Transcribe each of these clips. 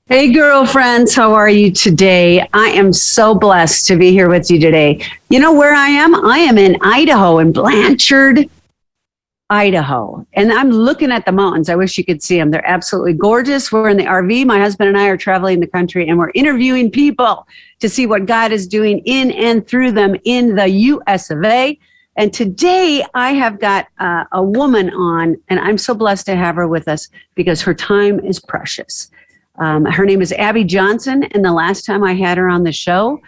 Hey, girlfriends, how are you today? I am so blessed to be here with you today. You know where I am? I am in Idaho, in Blanchard, Idaho. And I'm looking at the mountains. I wish you could see them. They're absolutely gorgeous. We're in the RV. My husband and I are traveling the country, and we're interviewing people to see what God is doing in and through them in the US of A. And today I have got a woman on, and I'm so blessed to have her with us because her time is precious. Her name is Abby Johnson, and the last time I had her on the show,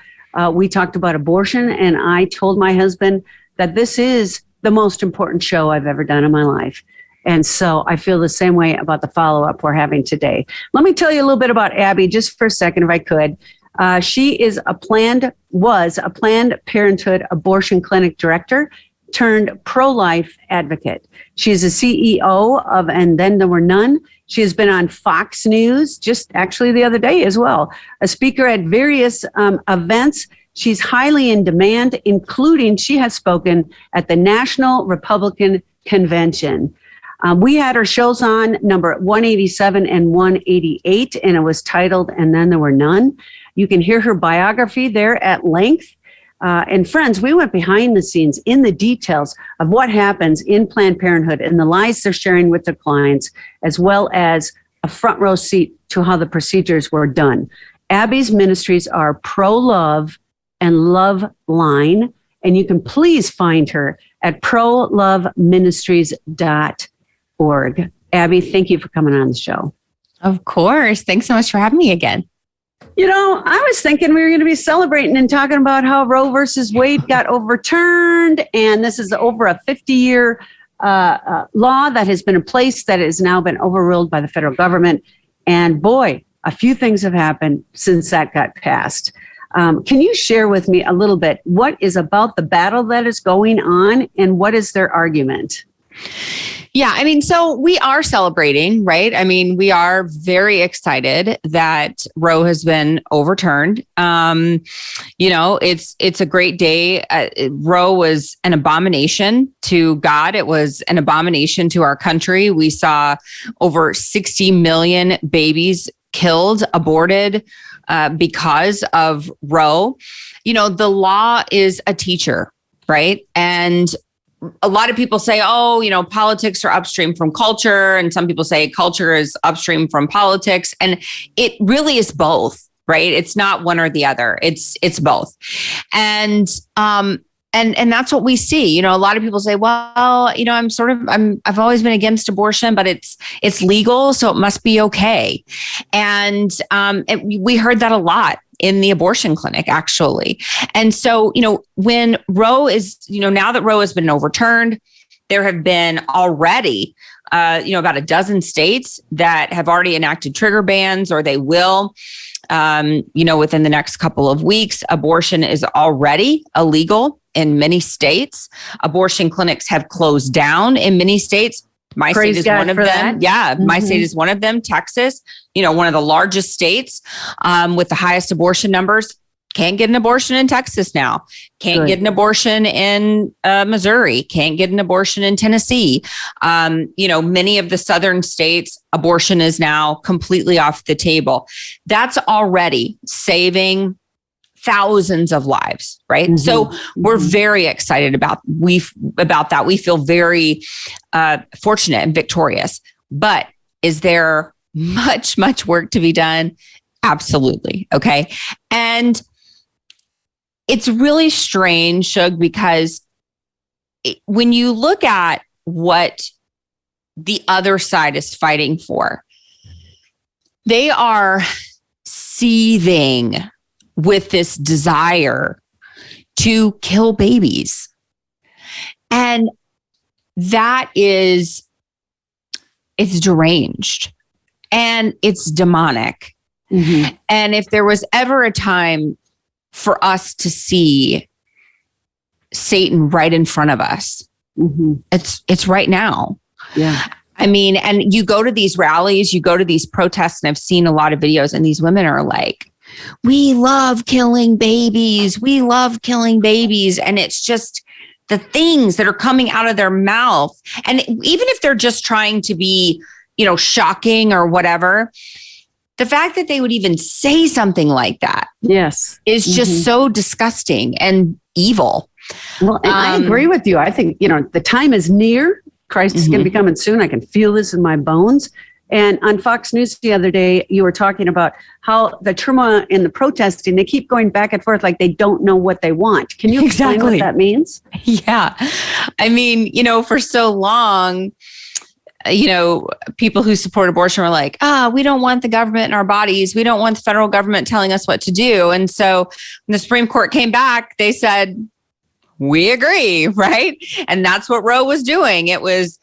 we talked about abortion, and I told my husband that this is the most important show I've ever done in my life. And so I feel the same way about the follow-up we're having today. Let me tell you a little bit about Abby just for a second, if I could. She was a Planned Parenthood abortion clinic director turned pro-life advocate. She's a CEO of And Then There Were None. She has been on Fox News just actually the other day as well, a speaker at various events. She's highly in demand, including she has spoken at the National Republican Convention. We had her shows on number 187 and 188, and it was titled And Then There Were None. You can hear her biography there at length. And friends, we went behind the scenes in the details of what happens in Planned Parenthood and the lies they're sharing with their clients, as well as a front row seat to how the procedures were done. Abby's ministries are Pro-Love and Love Line, and you can please find her at proloveministries.org. Abby, thank you for coming on the show. Of course. Thanks so much for having me again. You know, I was thinking we were going to be celebrating and talking about how Roe versus Wade got overturned. And this is over a 50-year law that has been in place that has now been overruled by the federal government. And boy, a few things have happened since that got passed. Can you share with me a little bit what is about the battle that is going on and what is their argument? Yeah, so we are celebrating, right? We are very excited that Roe has been overturned. It's a great day. Roe was an abomination to God. It was an abomination to our country. We saw over 60 million babies killed, aborted because of Roe. The law is a teacher, right? And a lot of people say, politics are upstream from culture. And some people say culture is upstream from politics. And it really is both, right? It's not one or the other. It's both. And that's what we see. A lot of people say, well, I've always been against abortion, but it's legal, so it must be okay. And we heard that a lot in the abortion clinic, actually. And so, when Roe is, now that Roe has been overturned, there have been already, about a dozen states that have already enacted trigger bans, or they will, within the next couple of weeks. Abortion is already illegal in many states. Abortion clinics have closed down in many states. My state is one of them. Yeah, my state is one of them. Texas, one of the largest states with the highest abortion numbers. Can't get an abortion in Texas now. Can't get an abortion in Missouri. Can't get an abortion in Tennessee. Many of the southern states, abortion is now completely off the table. That's already saving thousands of lives, right? Mm-hmm. So we're very excited about that. We feel very fortunate and victorious. But is there much, much work to be done? Absolutely. Okay. And it's really strange, Shug, because when you look at what the other side is fighting for, they are seething with this desire to kill babies. And it's deranged and it's demonic. Mm-hmm. And if there was ever a time for us to see Satan right in front of us, mm-hmm. it's right now. Yeah. And you go to these rallies, you go to these protests, and I've seen a lot of videos, and these women are like, we love killing babies. We love killing babies. And it's just the things that are coming out of their mouth. And even if they're just trying to be, shocking or whatever, the fact that they would even say something like that Yes. is just so disgusting and evil. Well, and I agree with you. I think, the time is near. Christ is going to be coming soon. I can feel this in my bones. And on Fox News the other day, you were talking about how the turmoil in the protesting, they keep going back and forth like they don't know what they want. Can you explain what that means? Yeah. I mean, for so long, people who support abortion were like, we don't want the government in our bodies. We don't want the federal government telling us what to do. And so when the Supreme Court came back, they said, we agree, right? And that's what Roe was doing. It was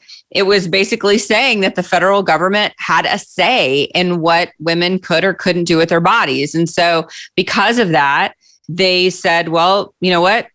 basically saying that the federal government had a say in what women could or couldn't do with their bodies. And so because of that, they said, well, you know what?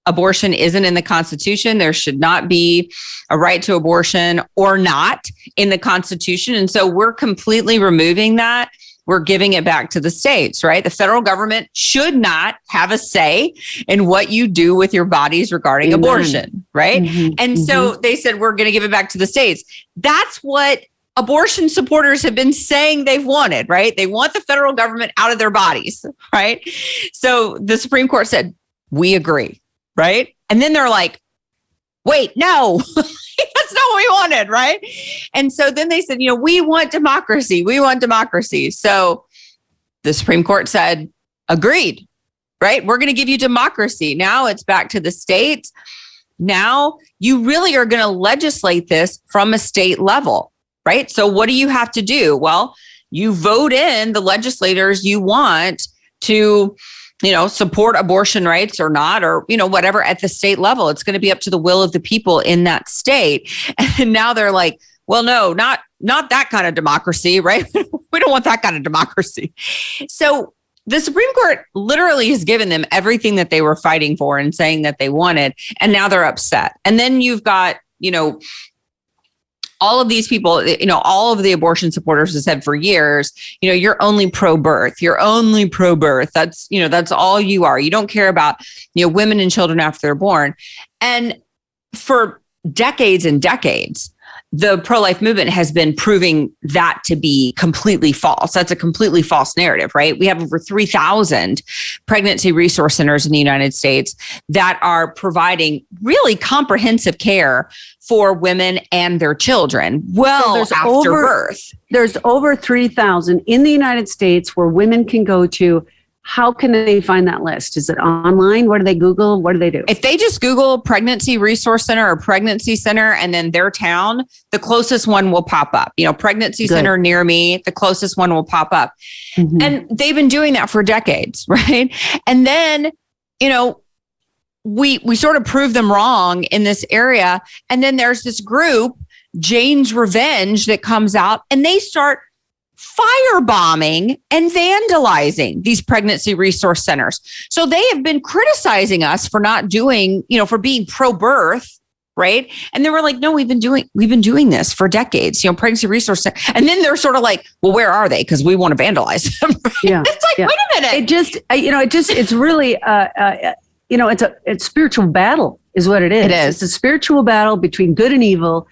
Abortion isn't in the Constitution. There should not be a right to abortion or not in the Constitution. And so we're completely removing that. We're giving it back to the states, right? The federal government should not have a say in what you do with your bodies regarding abortion, right? And so they said, we're going to give it back to the states. That's what abortion supporters have been saying they've wanted, right? They want the federal government out of their bodies, right? So the Supreme Court said, we agree, right? And then they're like, wait, no, that's not what we wanted, right? And so then they said, we want democracy. We want democracy. So the Supreme Court said, agreed, right? We're going to give you democracy. Now it's back to the states. Now you really are going to legislate this from a state level, right? So what do you have to do? Well, you vote in the legislators you want to support abortion rights or not, or, whatever at the state level. It's going to be up to the will of the people in that state. And now they're like, well, no, not that kind of democracy, right? We don't want that kind of democracy. So the Supreme Court literally has given them everything that they were fighting for and saying that they wanted. And now they're upset. And then you've got, all of these people, all of the abortion supporters have said for years, you're only pro-birth. You're only pro-birth. That's all you are. You don't care about, women and children after they're born. And for decades and decades, the pro-life movement has been proving that to be completely false. That's a completely false narrative, right? We have over 3,000 pregnancy resource centers in the United States that are providing really comprehensive care for women and their children after birth. There's over 3,000 in the United States where women can go to. How can they find that list? Is it online? What do they Google? What do they do? If they just Google pregnancy resource center or pregnancy center and then their town, the closest one will pop up. Pregnancy center near me, the closest one will pop up. And they've been doing that for decades, right? And then, we sort of prove them wrong in this area. And then there's this group, Jane's Revenge, that comes out and they start firebombing and vandalizing these pregnancy resource centers. So they have been criticizing us for not doing, for being pro-birth, right? And they were like, no, we've been doing this for decades, pregnancy resource center. And then they're sort of like, well, where are they? Because we want to vandalize them. Yeah. It's like, wait a minute. It's really, it's spiritual battle is what it is. It is. It's a spiritual battle between good and evil.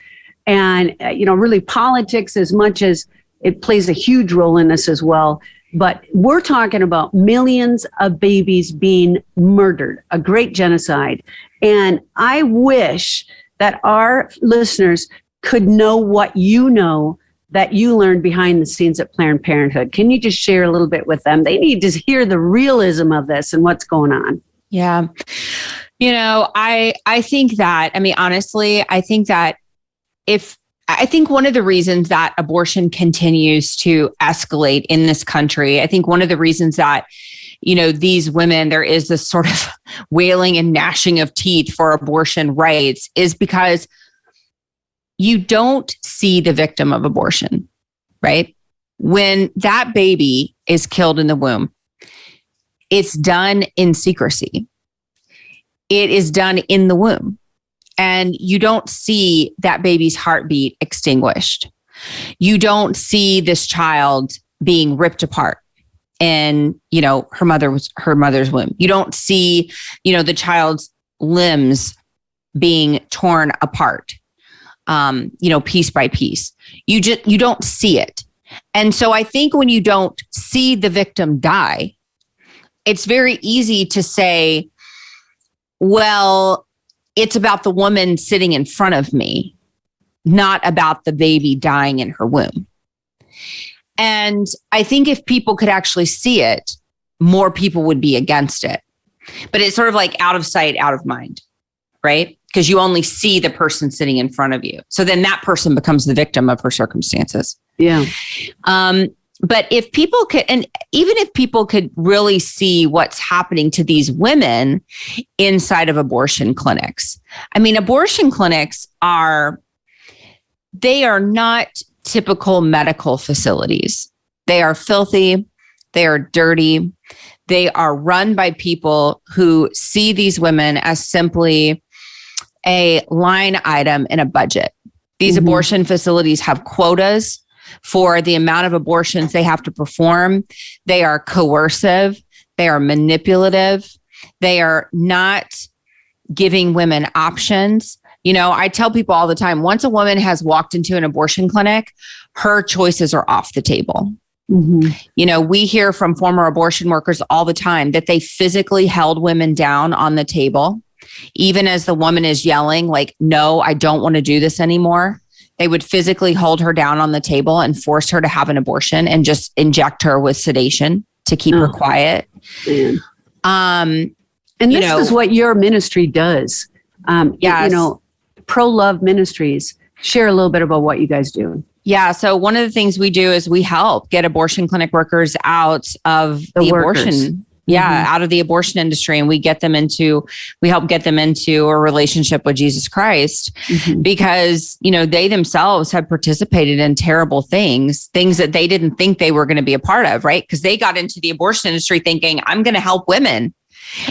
And, really politics as much as it plays a huge role in this as well. But we're talking about millions of babies being murdered, a great genocide. And I wish that our listeners could know what that you learned behind the scenes at Planned Parenthood. Can you just share a little bit with them? They need to hear the realism of this and what's going on. Yeah. I think that, honestly, I think one of the reasons that abortion continues to escalate in this country, I think one of the reasons that, these women, there is this sort of wailing and gnashing of teeth for abortion rights is because you don't see the victim of abortion, right? When that baby is killed in the womb, it's done in secrecy. It is done in the womb. And you don't see that baby's heartbeat extinguished. You don't see this child being ripped apart in, her mother's womb. You don't see, the child's limbs being torn apart, piece by piece. You don't see it. And so I think when you don't see the victim die, it's very easy to say, well, it's about the woman sitting in front of me, not about the baby dying in her womb. And I think if people could actually see it, more people would be against it. But it's sort of like out of sight, out of mind, right? Because you only see the person sitting in front of you. So then that person becomes the victim of her circumstances. Yeah. But if people could, and even if people could really see what's happening to these women inside of abortion clinics, I mean, abortion clinics they are not typical medical facilities. They are filthy. They are dirty. They are run by people who see these women as simply a line item in a budget. These abortion facilities have quotas for the amount of abortions they have to perform. They are coercive. They are manipulative. They are not giving women options. You know, I tell people all the time, once a woman has walked into an abortion clinic, her choices are off the table. You know, we hear from former abortion workers all the time that they physically held women down on the table, even as the woman is yelling, like, no, I don't want to do this anymore. They would physically hold her down on the table and force her to have an abortion and just inject her with sedation to keep her quiet. And this is what your ministry does. Yes. You know, Pro-Love Ministries. Share a little bit about what you guys do. Yeah. So one of the things we do is we help get abortion clinic workers out of the abortion. Out of the abortion industry. And we help get them into a relationship with Jesus Christ because, you know, they themselves have participated in terrible things that they didn't think they were going to be a part of, right? Because they got into the abortion industry thinking, I'm going to help women.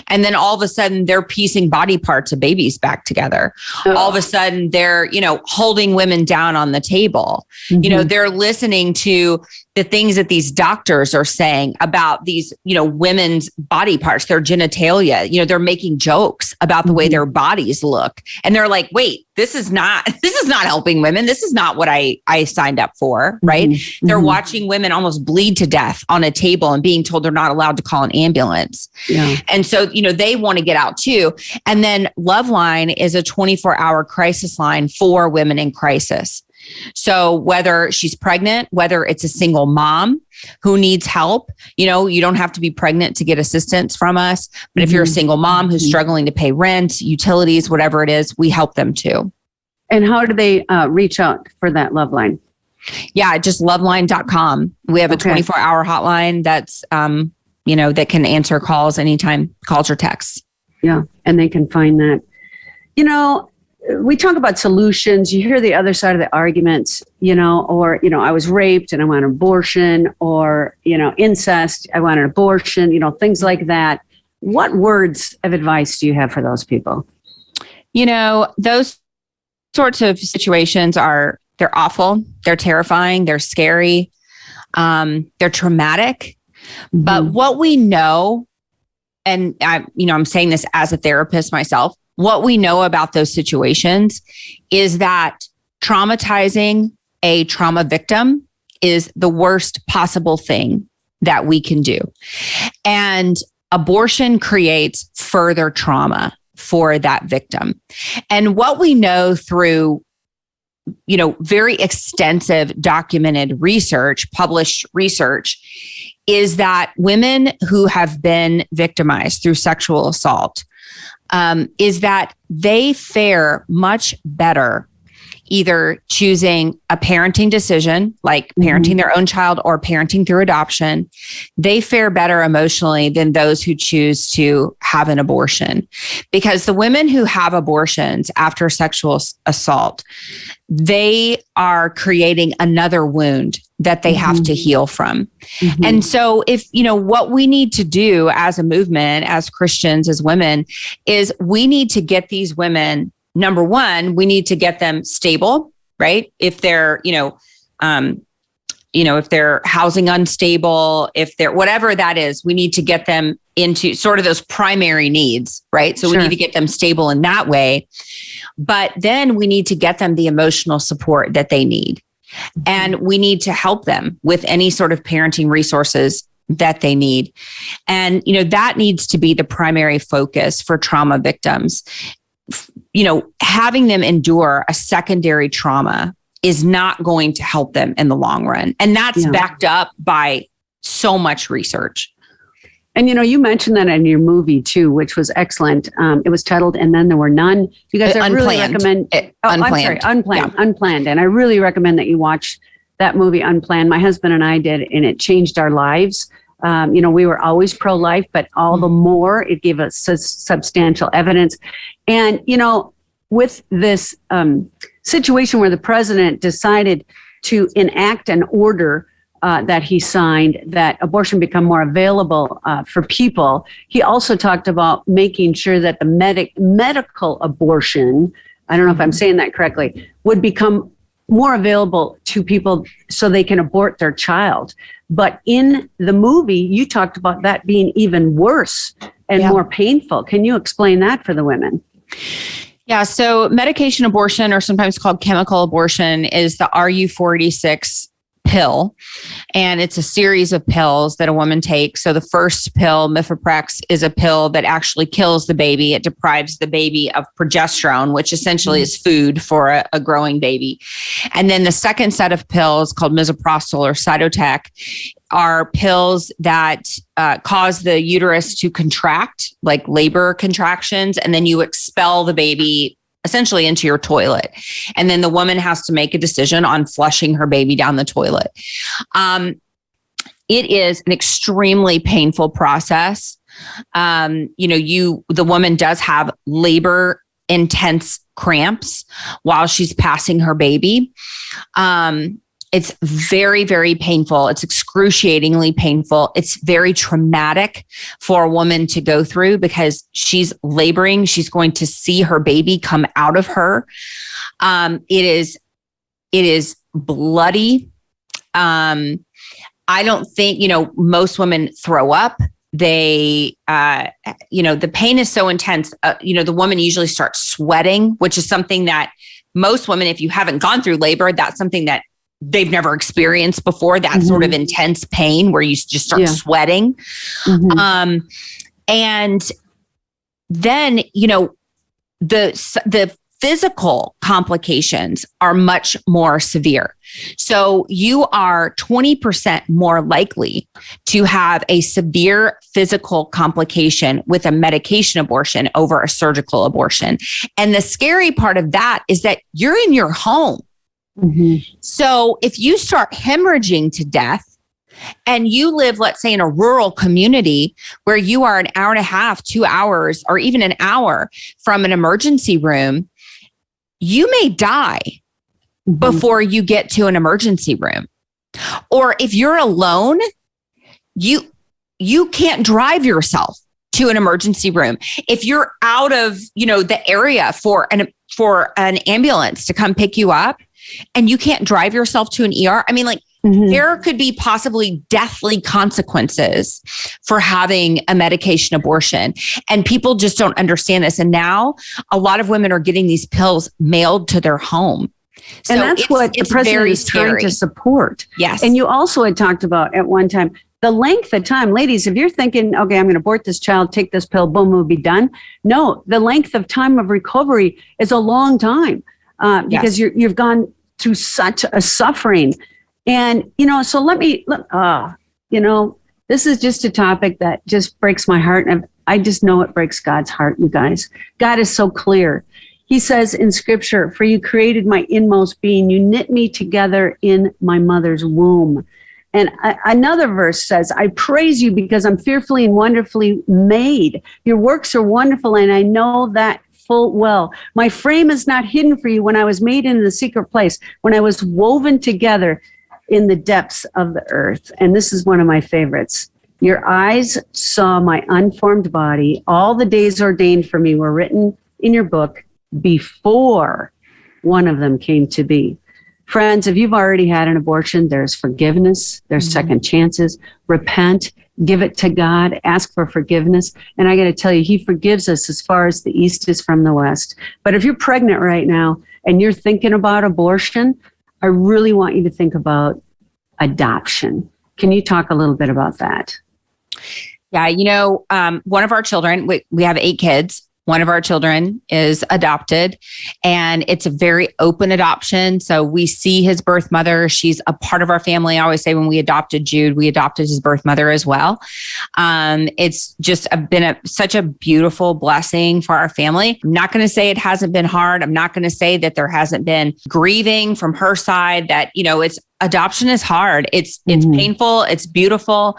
And then all of a sudden they're piecing body parts of babies back together. All of a sudden they're, you know, holding women down on the table. You know, they're listening to the things that these doctors are saying about these, you know, women's body parts, their genitalia. You know, they're making jokes about the way their bodies look. And they're like, wait, this is not helping women. This is not what I signed up for, right? They're watching women almost bleed to death on a table and being told they're not allowed to call an ambulance. And so, you know, they want to get out too. And then Loveline is a 24-hour crisis line for women in crisis. So whether she's pregnant, whether it's a single mom who needs help, you know, you don't have to be pregnant to get assistance from us. But if you're a single mom who's struggling to pay rent, utilities, whatever it is, we help them too. And how do they reach out for that love line? Yeah, just loveline.com. We have a 24-hour hotline that's, you know, that can answer calls anytime, calls or texts. Yeah, and they can find that. You know, we talk about solutions. You hear the other side of the arguments, you know, or, you know, I was raped and I want an abortion, or, you know, incest, I want an abortion, you know, things like that. What words of advice do you have for those people? You know, those sorts of situations they're awful. They're terrifying. They're scary. They're traumatic. But what we know, and I'm saying this as a therapist myself, what we know about those situations is that traumatizing a trauma victim is the worst possible thing that we can do. And abortion creates further trauma for that victim. And what we know through, you know, very extensive documented research, published research, is that women who have been victimized through sexual assault, is that they fare much better either choosing a parenting decision, like parenting their own child or parenting through adoption. They fare better emotionally than those who choose to have an abortion. Because the women who have abortions after sexual assault, they are creating another wound that they have to heal from. And so if, you know, what we need to do as a movement, as Christians, as women, is we need to get these women, number one, we need to get them stable, right? If they're, if they're housing unstable, if they're whatever that is, we need to get them into sort of those primary needs, right? So we need to get them stable in that way. But then we need to get them the emotional support that they need. And we need to help them with any sort of parenting resources that they need. And, that needs to be the primary focus for trauma victims. Having them endure a secondary trauma is not going to help them in the long run. And that's backed up by so much research. And, you mentioned that in your movie too, which was excellent. It was titled, And Then There Were None. You guys, I really recommend Unplanned. And I really recommend that you watch that movie, Unplanned. My husband and I did, and it changed our lives. We were always pro-life, but all the more it gave us substantial evidence. And, with this situation where the president decided to enact an order that he signed that abortion become more available for people, he also talked about making sure that the medical abortion, I don't know if I'm saying that correctly, would become more available to people so they can abort their child. But in the movie, you talked about that being even worse and more painful. Can you explain that for the women? Yeah. So medication abortion, or sometimes called chemical abortion, is the RU486 pill. And it's a series of pills that a woman takes. So the first pill, mifeprex, is a pill that actually kills the baby. It deprives the baby of progesterone, which essentially is food for a growing baby. And then the second set of pills, called misoprostol or cytotec, are pills that cause the uterus to contract, like labor contractions, and then you expel the baby essentially into your toilet. And then the woman has to make a decision on flushing her baby down the toilet. It is an extremely painful process. The woman does have labor intense cramps while she's passing her baby. It's very, very painful. It's excruciatingly painful. It's very traumatic for a woman to go through because she's laboring. She's going to see her baby come out of her. It is bloody. I don't think, most women throw up. They, the pain is so intense. The woman usually starts sweating, which is something that most women, if you haven't gone through labor, that's something that they've never experienced before, that sort of intense pain where you just start sweating. And then, the physical complications are much more severe. So you are 20% more likely to have a severe physical complication with a medication abortion over a surgical abortion. And the scary part of that is that you're in your home. So if you start hemorrhaging to death and you live, let's say, in a rural community where you are an hour and a half, 2 hours, or even an hour from an emergency room, you may die before you get to an emergency room. Or if you're alone, you can't drive yourself to an emergency room. If you're out of, the area for an ambulance to come pick you up, and you can't drive yourself to an ER. There could be possibly deathly consequences for having a medication abortion. And people just don't understand this. And now a lot of women are getting these pills mailed to their home. So and that's what the president is trying to support. Yes. And you also had talked about at one time, the length of time. Ladies, if you're thinking, okay, I'm going to abort this child, take this pill, boom, we'll be done. No, the length of time of recovery is a long time. Because you've gone through such a suffering. And, so this is just a topic that just breaks my heart. And I just know it breaks God's heart, you guys. God is so clear. He says in scripture, for you created my inmost being. You knit me together in my mother's womb. And another verse says, I praise you because I'm fearfully and wonderfully made. Your works are wonderful, and I know that full well. My frame is not hidden for you when I was made in the secret place, when I was woven together in the depths of the earth. And this is one of my favorites. Your eyes saw my unformed body. All the days ordained for me were written in your book before one of them came to be. Friends, if you've already had an abortion, there's forgiveness, there's second chances. Repent, give it to God, ask for forgiveness. And I got to tell you, he forgives us as far as the east is from the west. But if you're pregnant right now and you're thinking about abortion, I really want you to think about adoption. Can you talk a little bit about that? Yeah, one of our children, we have 8 kids. One of our children is adopted, and it's a very open adoption. So we see his birth mother. She's a part of our family. I always say when we adopted Jude, we adopted his birth mother as well. It's just been such a beautiful blessing for our family. I'm not going to say it hasn't been hard. I'm not going to say that there hasn't been grieving from her side, that, adoption is hard. It's painful. It's beautiful.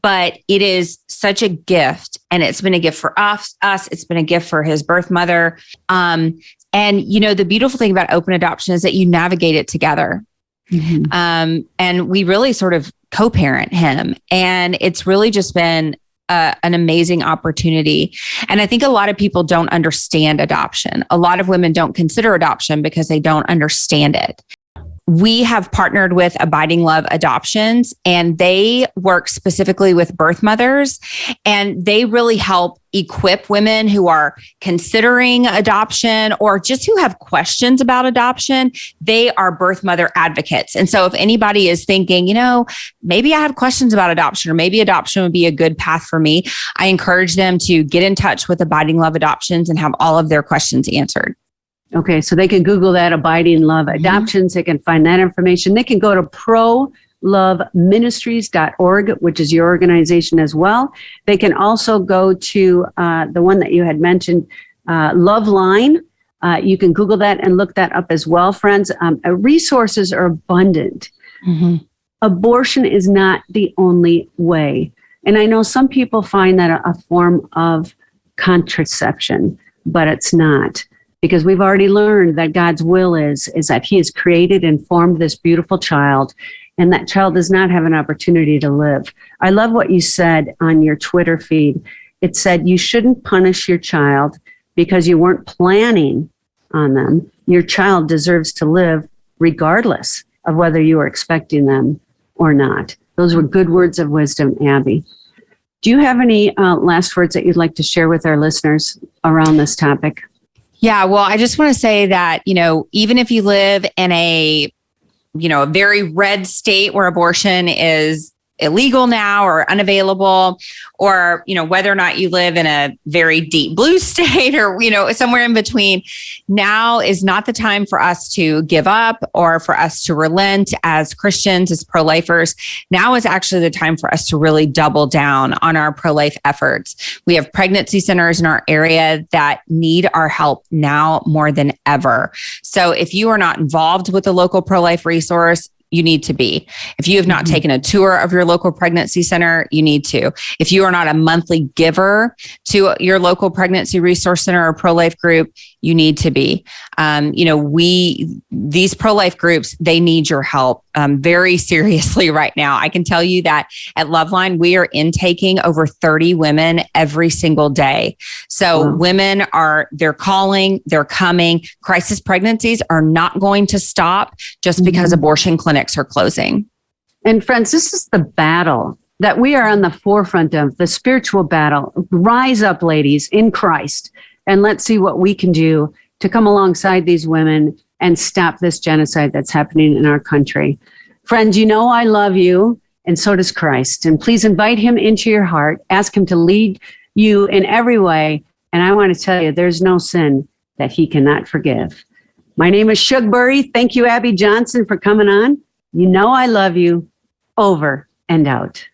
But it is such a gift, and it's been a gift for us. It's been a gift for his birth mother. And the beautiful thing about open adoption is that you navigate it together. And we really sort of co-parent him, and it's really just been an amazing opportunity. And I think a lot of people don't understand adoption. A lot of women don't consider adoption because they don't understand it. We have partnered with Abiding Love Adoptions, and they work specifically with birth mothers, and they really help equip women who are considering adoption or just who have questions about adoption. They are birth mother advocates. And so if anybody is thinking, maybe I have questions about adoption, or maybe adoption would be a good path for me, I encourage them to get in touch with Abiding Love Adoptions and have all of their questions answered. Okay, so they can Google that, Abiding Love Adoptions. They can find that information. They can go to proloveministries.org, which is your organization as well. They can also go to the one that you had mentioned, Loveline. You can Google that and look that up as well, friends. Resources are abundant. Abortion is not the only way. And I know some people find that a form of contraception, but it's not. Because we've already learned that God's will is that he has created and formed this beautiful child, and that child does not have an opportunity to live. I love what you said on your Twitter feed. It said you shouldn't punish your child because you weren't planning on them. Your child deserves to live regardless of whether you were expecting them or not. Those were good words of wisdom, Abby. Do you have any last words that you'd like to share with our listeners around this topic? Yeah, well, I just want to say that, even if you live in a very red state where abortion is illegal now or unavailable, or, whether or not you live in a very deep blue state or, somewhere in between, now is not the time for us to give up or for us to relent as Christians, as pro-lifers. Now is actually the time for us to really double down on our pro-life efforts. We have pregnancy centers in our area that need our help now more than ever. So if you are not involved with a local pro-life resource, you need to be. If you have not taken a tour of your local pregnancy center, you need to. If you are not a monthly giver to your local pregnancy resource center or pro-life group, you need to be. These pro-life groups, they need your help very seriously right now. I can tell you that at Loveline, we are intaking over 30 women every single day. So women they're calling, they're coming. Crisis pregnancies are not going to stop just because abortion clinics are closing. And friends, this is the battle that we are on the forefront of, the spiritual battle. Rise up, ladies, in Christ, and let's see what we can do to come alongside these women and stop this genocide that's happening in our country. Friends, I love you, and so does Christ. And please invite him into your heart. Ask him to lead you in every way. And I want to tell you, there's no sin that he cannot forgive. My name is Shug. Thank you, Abby Johnson, for coming on. I love you. Over and out.